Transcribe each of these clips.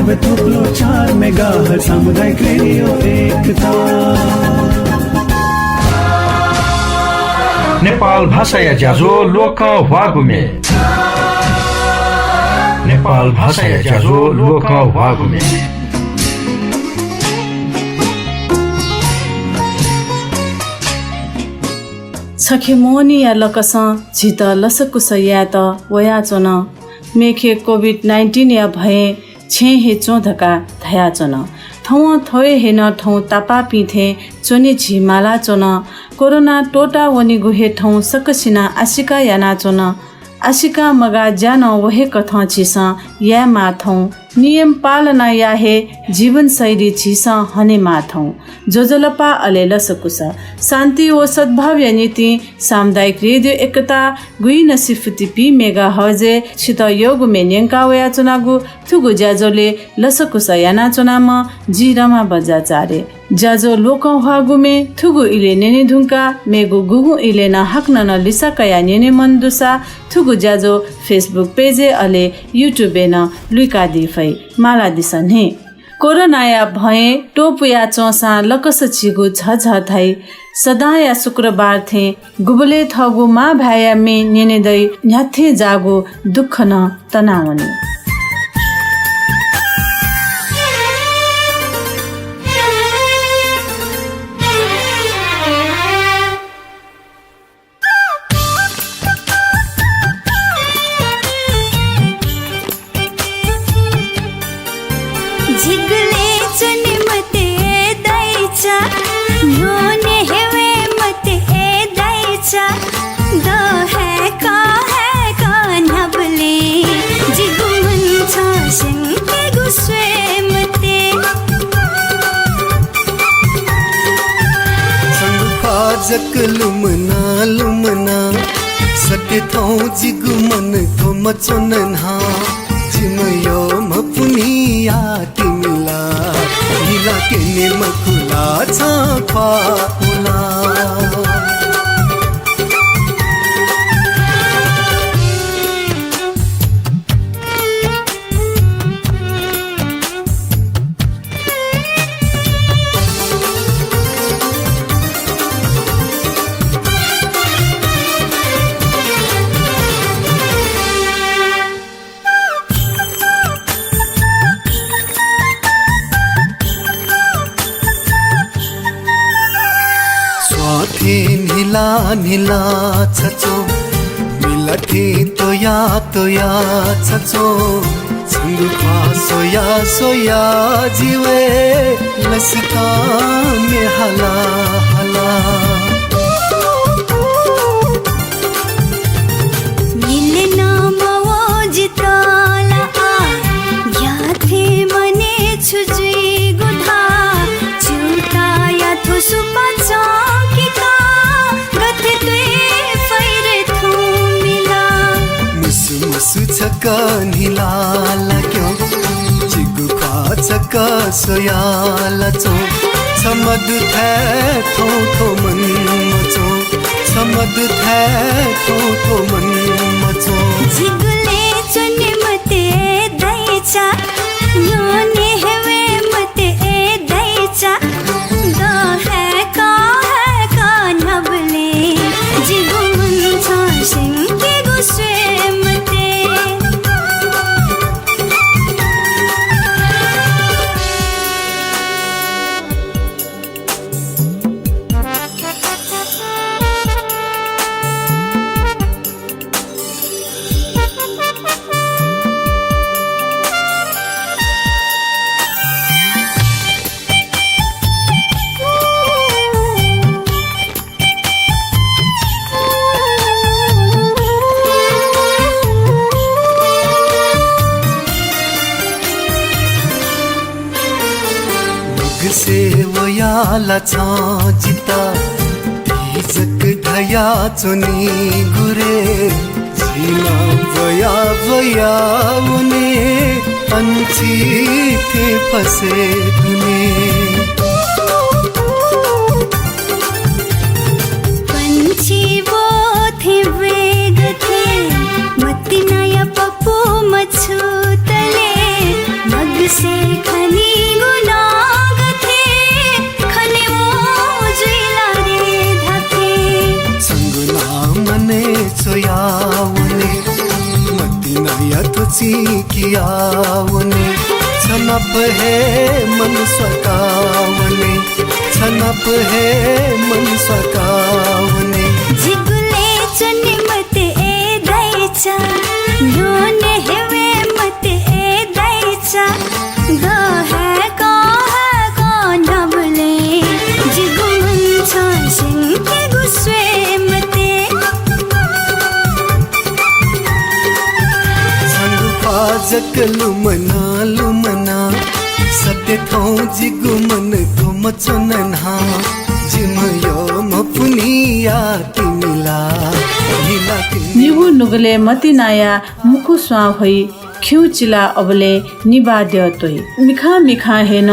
90.4 megahertz सामुदायिक radio एकता। नेपाल भाषा या ज्याझो लोक वागुमे। नेपाल भाषा या ज्याझो लोक वागुमे। छखेमोनी या लकस झित लसकुस या त वयाचन मेखे कोभिड-19 या भए छे हे चोधका धयाचन थौ थोए हेन ठौ तापा पिथे चोने झिमाला चोन कोरोना टोटा वनि गुहे ठौ सकसिना आशिका याना चोन आशिका मगा ज्यान वहे कथा छिस या माथौ नियम पालना या हे जीवन शैली छिस हने माथौ जोजलपा अले लसकुस शान्ति व सद्भाव या नीति सामुदायिक रेडियो एकता गुई नसिफति पी मेगा हजे छित योग मेन्यंका वया चुनागु थुगु ज्याजोले लसकुस याना चुनाम जिरमा बजा चारे ज्याजो लोक हागुमे थुगु इले नेने धुंका मेगु गुगु इले न हक्न न लिसा कया नेने मनदुसा थुगु ज्याजो फेसबुक पेजे अले युट्युब न लुका दिफै माला दिसन हे कोरोना या भए टोपुया चौसा लकस छिगु झझ थाई सदा या शुक्रबार थे गुबले थगु मा भाया मे नेने दै न्याथे जागु दुख न तनावनी लुमना लुमना सके थौ जिगु मन थो मचोनन हा जिमयो मपुनिया तिमिला हिला के ने मकुला छापा उला नीला नीला छचो मिलथे तोया तोया छचो संगुपा सोया सोया जीवे लसता में हला हला मिलना मवो जिताला आ याथे मने छुजुई गुधा चुता या थो सुपा छका नीला लाग्यो जिगु खा छका सोया लचो समद थे थो थो मन मचो समद थे थो थो मन मचो जिगुले चने मते दैचा योने हेवे मते दैचा द है का नबले जिगु मन छ सिंह के गुस्से से वयाला छ जिता जक धया चोनी गुरे झिला वया वया उने पंछी थे फसे दुने पंछी वो थे वेग थे मत नया पप्पू मछु तले मग से चिकियाउने छनप हे मन सकाउने छनप हे मन सकाउने जिगुले चुने मत ए दैचा लोने हेवे मत ए दैचा ग है को नबले जिगु मन छ सिंके गुस्वे मते जक लुमना सत्य थौ जिगु मन को मचनहा जिम यो मपुनिया तिमिला निला निहु नुगले मतिनाया मुखु स्वा होई खिउ चिला अबले निबाद्य तोइ मिखा मिखा हेन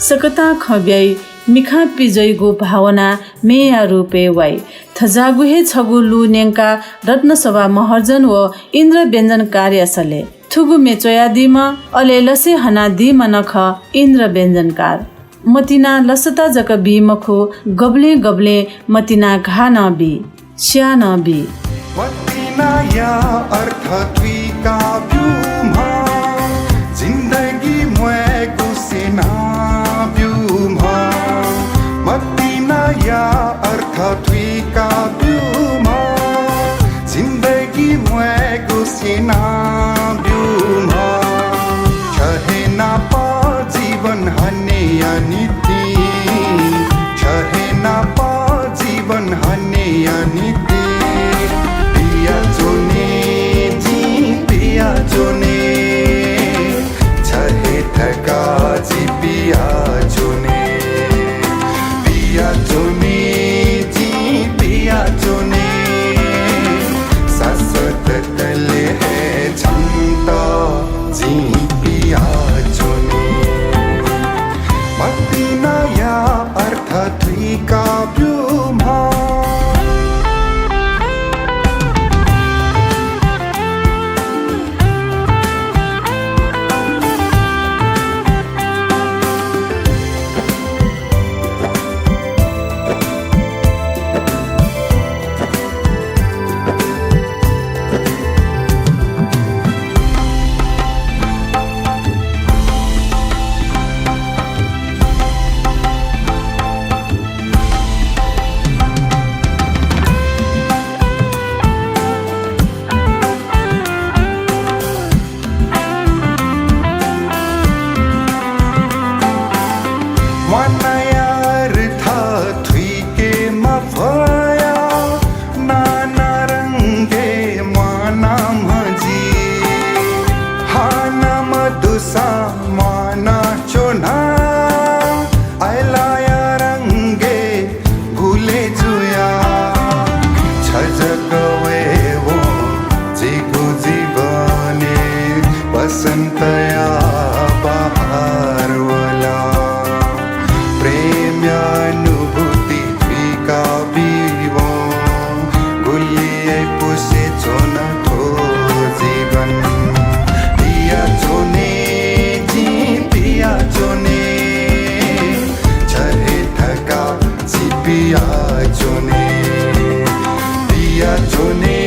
सकता खब्याई मिखा पिजैगु भावना मेया रूपे वाई थजागुहे छगु लु नेंका रत्नसभा महर्जन व इन्द्र व्यञ्जन कार्यसले थुगु मेचोया दिम अले लसे हना दिम नख इन्द्र व्यञ्जनकार मतिना लसता जक बी मखु गबले गबले मतिना घा न बी स्या न बी मतिना या अर्थ द्विका व्युमा जिन्दगी मुए गुसेना व्युमा मतिना या अर्थ द्विका व्युमा जिन्दगी मुए गुसेना व्युमा छहेना पा जीवन हने अनिति छहेना पा जीवन हने अनिति पिया जोने छहे थका जी पिया जोने शाश्वत तले है क्षमता जी पिया जोने मतिना या अर्थ द्विका व्युमा बसंतया बहार वाला प्रेम अनुभूति द्विका विवो गुलिए पुसे जोन थो जीवन पिया जोने जी पिया जोने छहे थका जी पिया जोने पिया जोने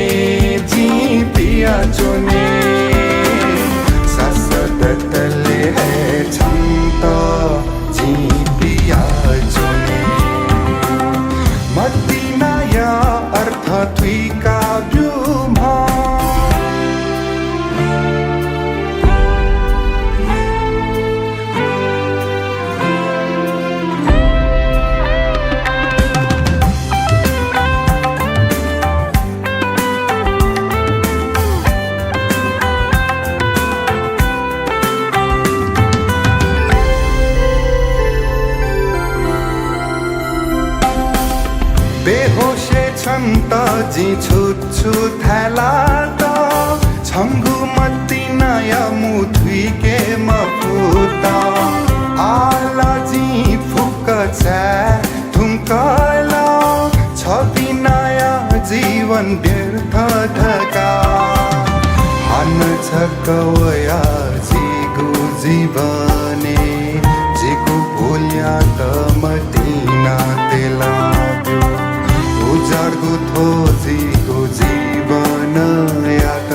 जी पिया जोने तले है क्षमता जी पिया जोने मतिना या अर्थ द्विका व्युमा बेहोशे छन्त जी छुच्छु थैला त छङ्गु मतिना या मुथुई के मफुता आला जी फुक्क छ थुम्कला छबिना या जीवन व्यर्थ धका हान छ कवया जीगु जीवने जीगु भोल्या त मतिना तेला उजाडको थोजीको जीवन याद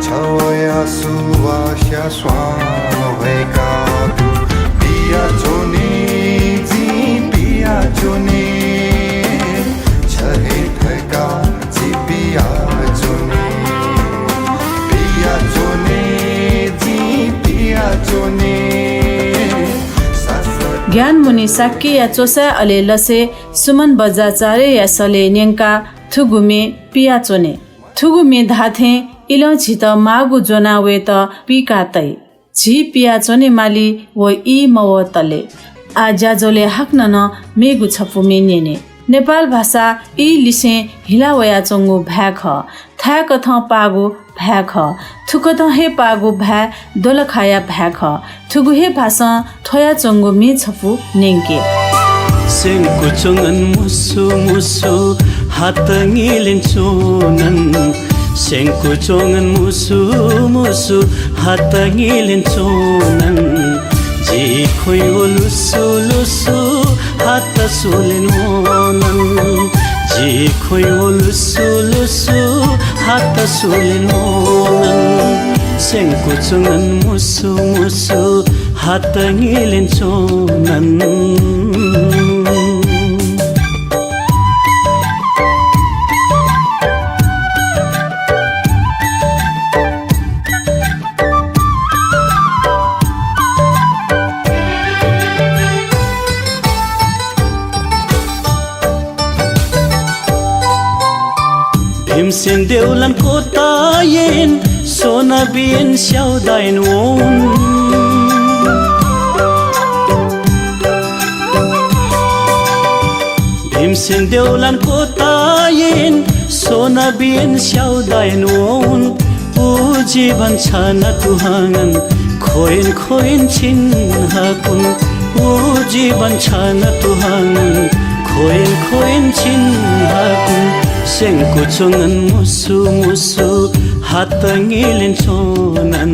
छया सु या स्वाम भएका पिया चोने जी पिया चोने छहे थका जी पिया चोने पिया चोने जी पिया चोने ज्ञान मुनि साक्की या चोसा अले लसे सुमन बजा चारे या सले न्यंका थुगुमे पिया चोने थुगुमे धाथे इलो झित मागु जोना वे त पिका तै झी पिया चोने माली वो ई मव तले आ ज्याजोले हाक्न न मेगु छपु मेन्यने नेपाल भाषा ई लिसे हिलावया चंगु भ्याख थाक थ पागु भ्याख थुक थ हे पागु भ्या दोलखाया भ्याख थुगु हे भाषा थया चंगु मे छपु नेंके सेंकु चोंगन मुसु मुसु हात ngilin chonan सेंकु चोंगन मुसु मुसु हात ngilin chonan जी खोइ लुसु लुसु हात सुलिन मोनन जी खोइ लुसु लुसु हात सुलिन मोनन सेंकु चोंगन मुसु मुसु हात ngilin chonan भीमसेन देउलन कोतायेन सोना बिन स्याउदाइन वोन भीमसेन देउलन कोतायेन सोना बिन स्याउदाइन वोन ऊ जीवन छन तुहांगन खोइन खोइन छिन्हाकुन ऊ जीवन छन तुहांगन खोइन खोइन छिन्हाकुन सेंकु चोंगन मुसु मुसु हात ngilin chonan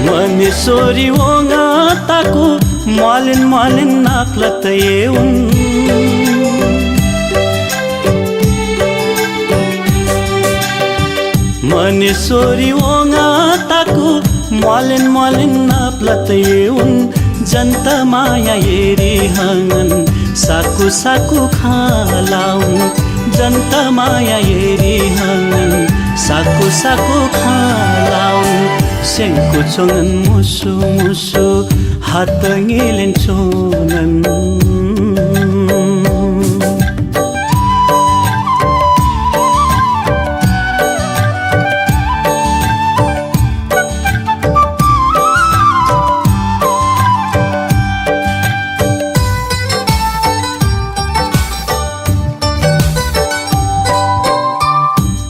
मनेश्वरी वोंगा ताकु मालिन मालिन नाक्लत येउन मनेश्वरी वोंगा ताकु मालिन मालिन नाक्लत येउन जनता माया येरी हंगन साकु साकु खालाउन जनता माया येरी हंगन साकु साकु खालाउन सेंकु चोंगन मुसु मुसु हात ngilin chonan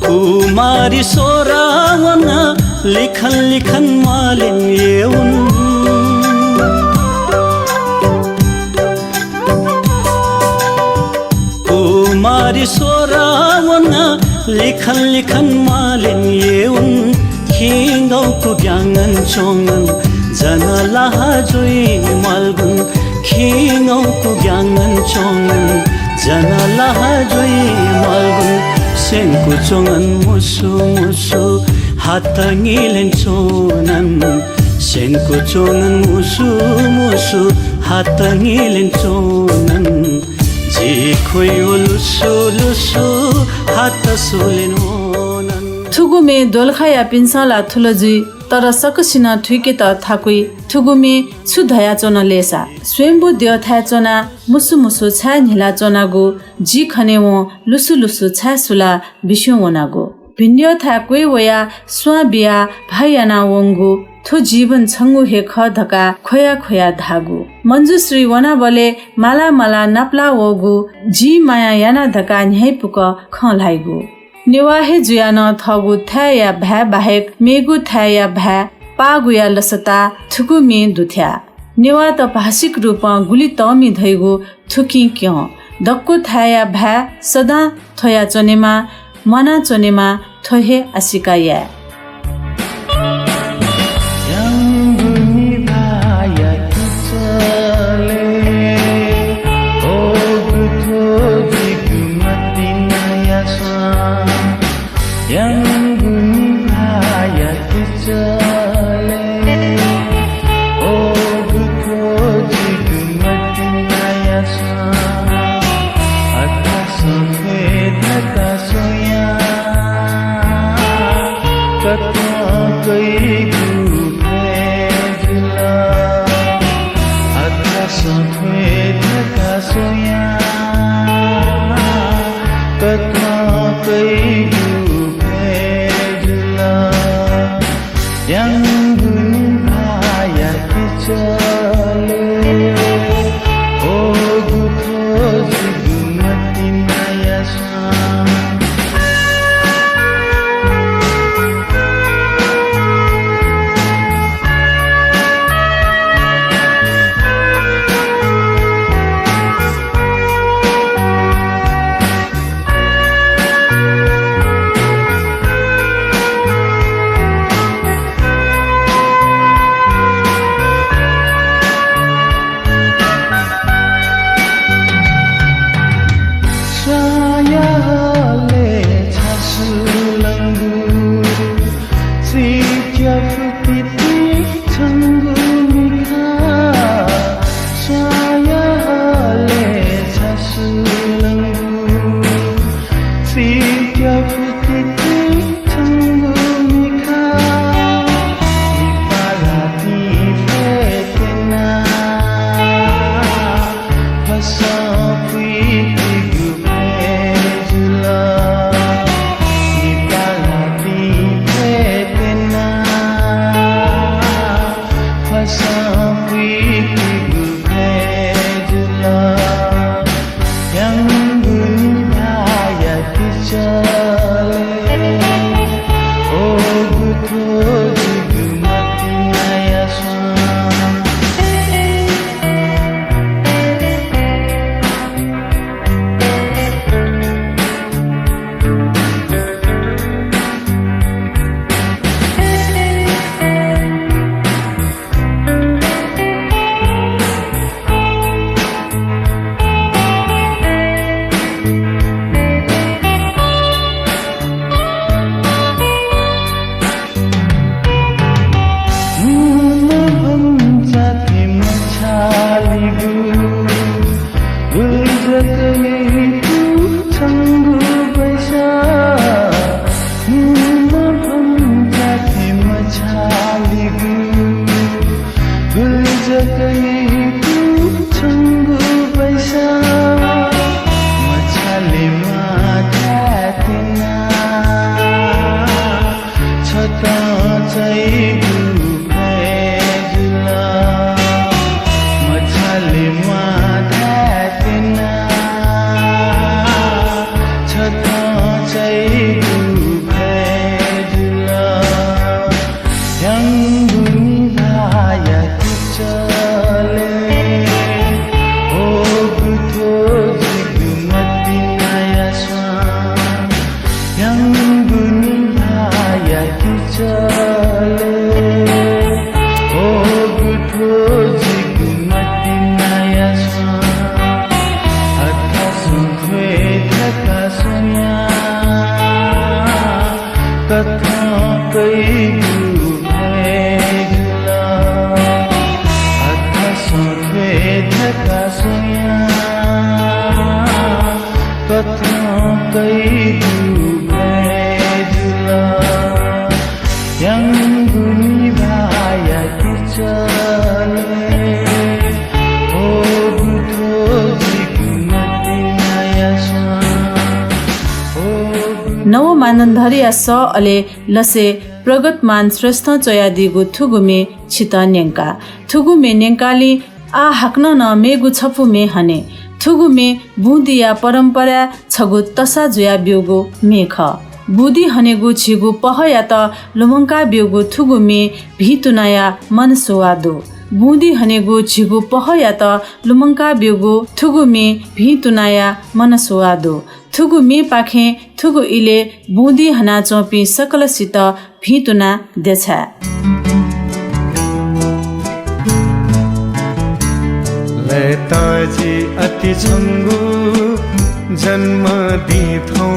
कुमारी सोरावना लिखन लिखन मालिन येउन कुमारी सोरावना लिखन लिखन मालिन येउन खिंगौको ग्याङन चोङन जनलाहा जोइ मालगुन खिंगौको ग्याङन चोङन जनलाहा जोइ मालगुन सेंकु चोङन मुसु मुसु हात ngilin chonan सेंकु चोङन मुसु मुसु हात ngilin chonan जी खोइ लुसु लुसु हात सुलिन मोनन थुगुमे दोलखाया पिन्साला थुलजुई तर सकसिन ठुके त थाकुई थुगुमे छुधया चोन लेसा स्वयंबु देव था चोना मुसु मुसु छा निला चोनागु जी खनेवो लुसु लुसु छा सुला बिस्यो वनागु भिन्यो था कोइ वया स्वा बिया भाइयाना वंगु थु जीवन छंगु हे ख धका खोया खोया धागु मंजुश्री वना बले माला माला नपला वगु जी माया याना धका न्याय पुक खलाइगु नेवाहे जुयान थगु थाया भा बाहेक मेगु थाया भा पागुया लसता थुकु मे दुथ्या नेवा त भाषिक रूप गुली तमी धैगु थुकी क्यों दक्कु थाया भा सदा थया चनेमा मना चोनेमा थोहे आसिकाया नव मानन्धरिया स अले लसे प्रगतमान श्रेष्ठ चयादिगु थुगुमे छित न्यङ्का थुगुमे न्यङ्काली आ हाक्न न मेगु छपु मे हने थुगुमे बुदिया परम्परा छगु तसा जुया ब्योगु मेख बुदी हनेगु छिगु पहया त लुमङ्का ब्योगु थुगुमे भितुनाया मनसुवादु बुदी हनेगु छिगु पहया त लुमङ्का ब्योगु थुगुमे भितुनाया मनसुवादु थुगु मे पाखे थुगु इले बुँदी हना चौपी सकलसित भितुना देछा लैताजी अति छङ्गु जन्म दिथौ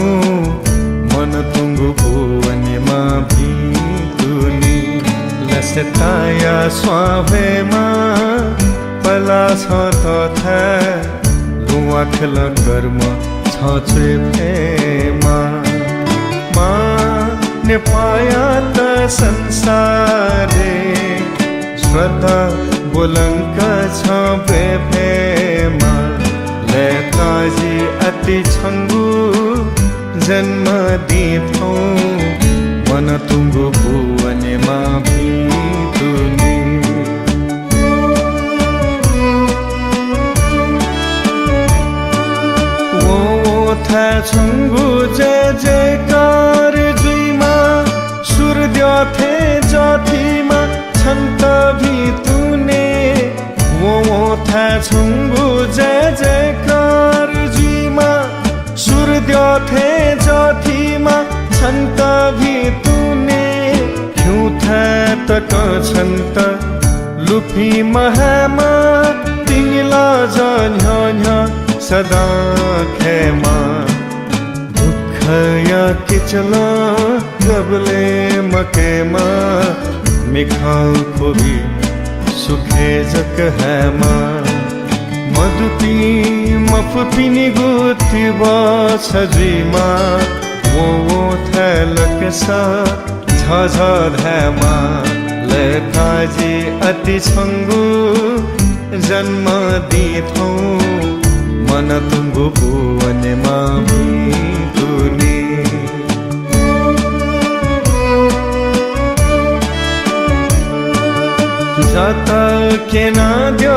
मन तुङ्गु भुवनमा भितुनी लसताया स्वाभेमा पला छ तथा लुवाखल कर्म छ छेमा मा नेपाया त संसारे श्रद्धा बोलंक छ बेफेमा लैताजी अति छङ्गु जन्म दिथौ मन तुङ्गु भुवनमा भितुनी था छङ्गु जय जयकार जुइमा सूर्य थे जातिमा छन्त भितुने वो था छङ्गु जय जयकार जुइमा सूर्य थे जातिमा छन्त भितुने क्यों था तक छन्त लुफी महामा तिङला जन्य सदा खेमा दुःख या किचला गबले मकेमा मिखाल खोबी सुखे जक हैमा मधुपी मफपिनी गुथी सजीमा वो थैलक सा झझ धैमा लैताजी अति छङ्गु जन्म दिथौ मन तुङ्गु भुवनमा भितुनी जाता केना द्यो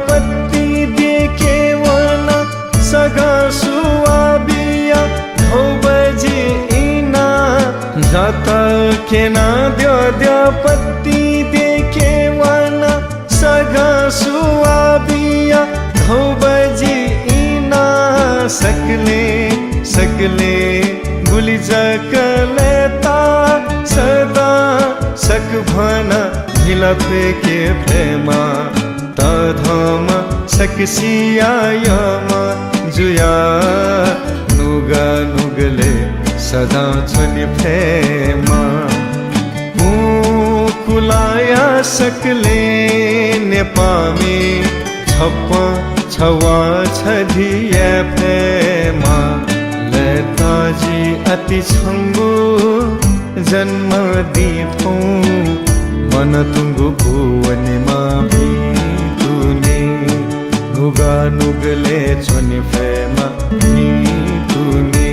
पत्ती देखे वना सगा सुआबिया धौ बजी इना जाता केना द्यो पत्ती देखे वना सगा सुआबिया धौ बजी सकले गुली जकलेता सदा सक भना ढिला फेके फेमा तधम सकसियायमा जुया नुगा नुगले सदा छनि फेमा कुलाया सकले नेपामी छप्प छवा छदिए फेमा लैताजी अति छङ्गु जन्म दिथौ मन तुङ्गु भुवनमा भितुनी नुगा नुगले छनि फेमा भितुनी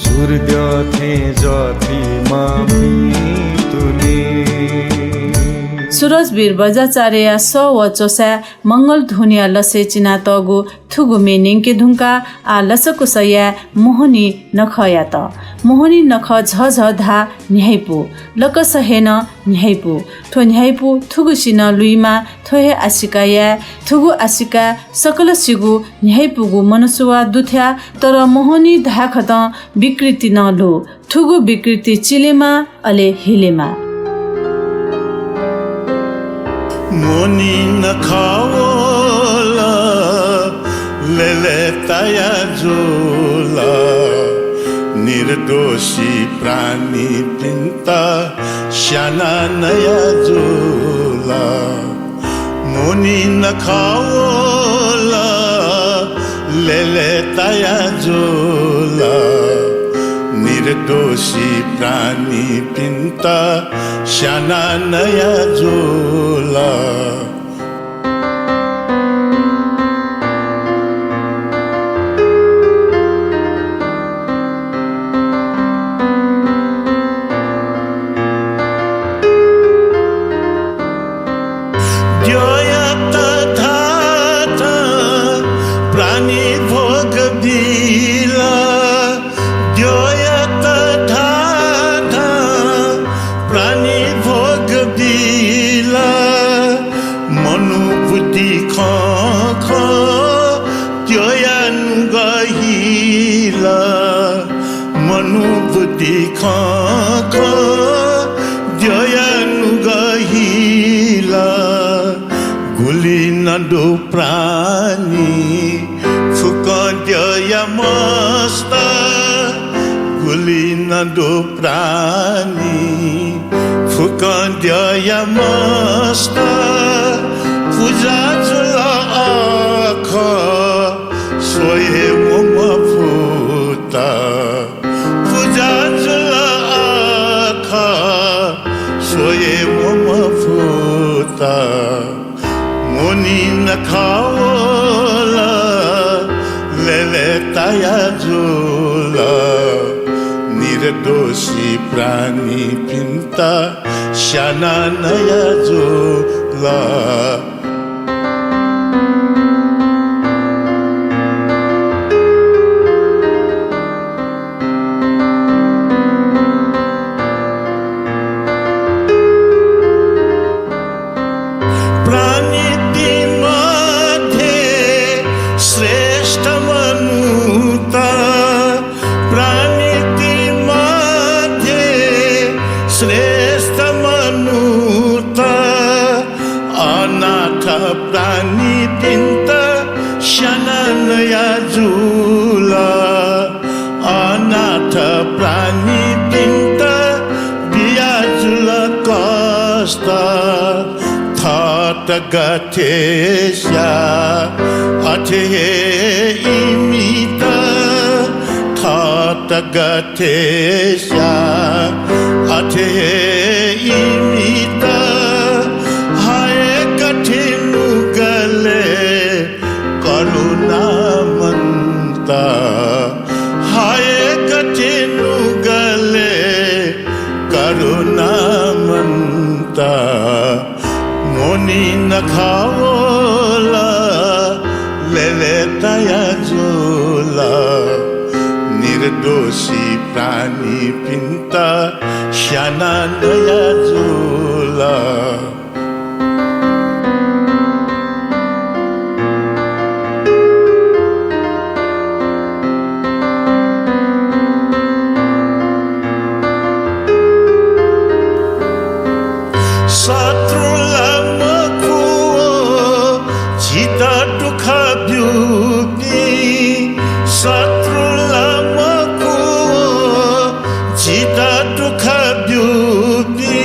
सूर्य थे जातिमा भितुनी सुरजवीर बजाचार्य स व चोसा मंगल धुनिया लसे चिना तगु थुगु मेनिङके धुङ्का आ लसको सया मोहनी नखया त मोहनी नख झझ धा न्याइपु लकस हेन न्याइपु ठो न्याइपु थुगु सिन लुइमा थोहे आशिकाया थुगु आशिका सकल सिगु न्याइपुगु मनसुवा दुथ्या तर मोहनी धाखत विकृति नलु थुगु विकृति चिलेमा अले हिलेमा मोनी नखाओला लेले ताया जोला निर्दोषी प्राणी पिन्ता श्याना नया जोला मोनी नखाओला लेले ताया जोला निर्दोषी प्राणी पिन्ता श्याना नया जोला प्राणी भोग दिला प्राणी भोग दिला खख जयनु गहिला गुली नडो प्राणी फुक जय मस्त गुली नडो प्राणी फुक जय मस्त पूजा जुला आख सोये मोम फुता पूजा जुला आख सोये मोम फुता मोनी नखाओला लेले ताया जुला निर्दोषी प्राणी पिंता शाना नया जुला श्रेष्ठ मनुता अनाथ प्राणी पिंत शननया जुला अनाथ प्राणी पिंत बिया जुला कष्ट थट गथेशा अथे इमित थट गथेशा अथे इमित हाय कठिन गले करुणा मंता हाय कठिन गले करुणा मंता मोनी नखाओला लेले तया जोला निर्दोषी प्राणी पिंता शाना नया जुला शत्रुला मकुओ चिता दुख ब्युति शत्रुला चिता दुख ब्युति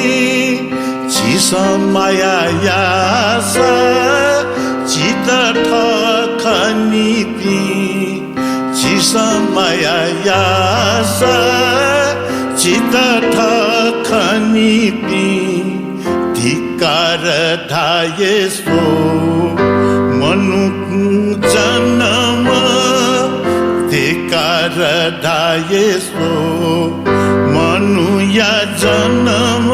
चिसमाया यासा चिता ठखनिपि चिसमाया यासा चिता ठखनिपि धिक्कार धायेसो मनु जन्म धिक्कार धायेसो मनुया जन्म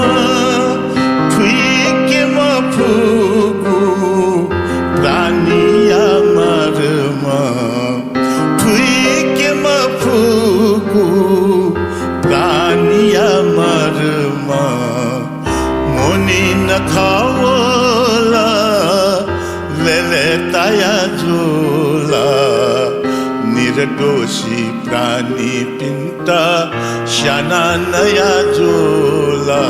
ठुके मफुगु प्राणिया मर्म ठुके मफुगु प्राणिया मर्म मोनी नखाओला लेले ताया जोला निर्दोषी प्राणी पिंता शाना नया जोला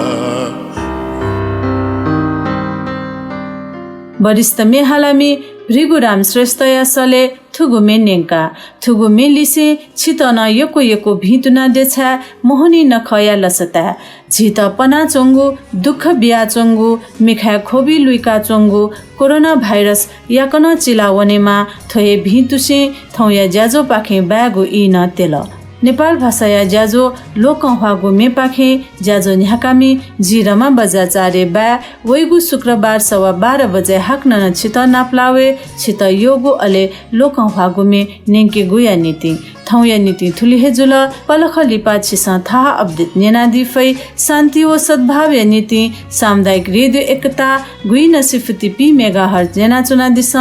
वरिष्ठ मेहालामी भृगुराम श्रेष्ठ यासले थुगुमे नेंका थुगुमे लिसे छितन यको यको भितुना देछा मोहनी नखया लसता झित पना चोंगु दुख बिया चोंगु मिखा खोबी लुइका चोंगु कोरोना भाइरस याकन चिलावनेमा थोए भितुसे थौया ज्याजो पाखे बागु इ न तेल नेपाल भाषाया ज्याजो लोकहवागु मेपाखे ज्याजो न्याकामी जिरमा बजाचारे बा वैगु शुक्रबार 12:15 बजे हाक्न छित नाप्लावे छित योगु अले लोकहवागु मे नेंके गुया नीति थौया नीति थुली हेजुल पलख लिपा छिसा थाहा अपडेट नेनादी फै शान्ति व सद्भाव नीति सामुदायिक रेडियो एकता गुइन सिफती पी मेगाहर्ज नेना चुना दिस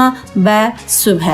बा शुभ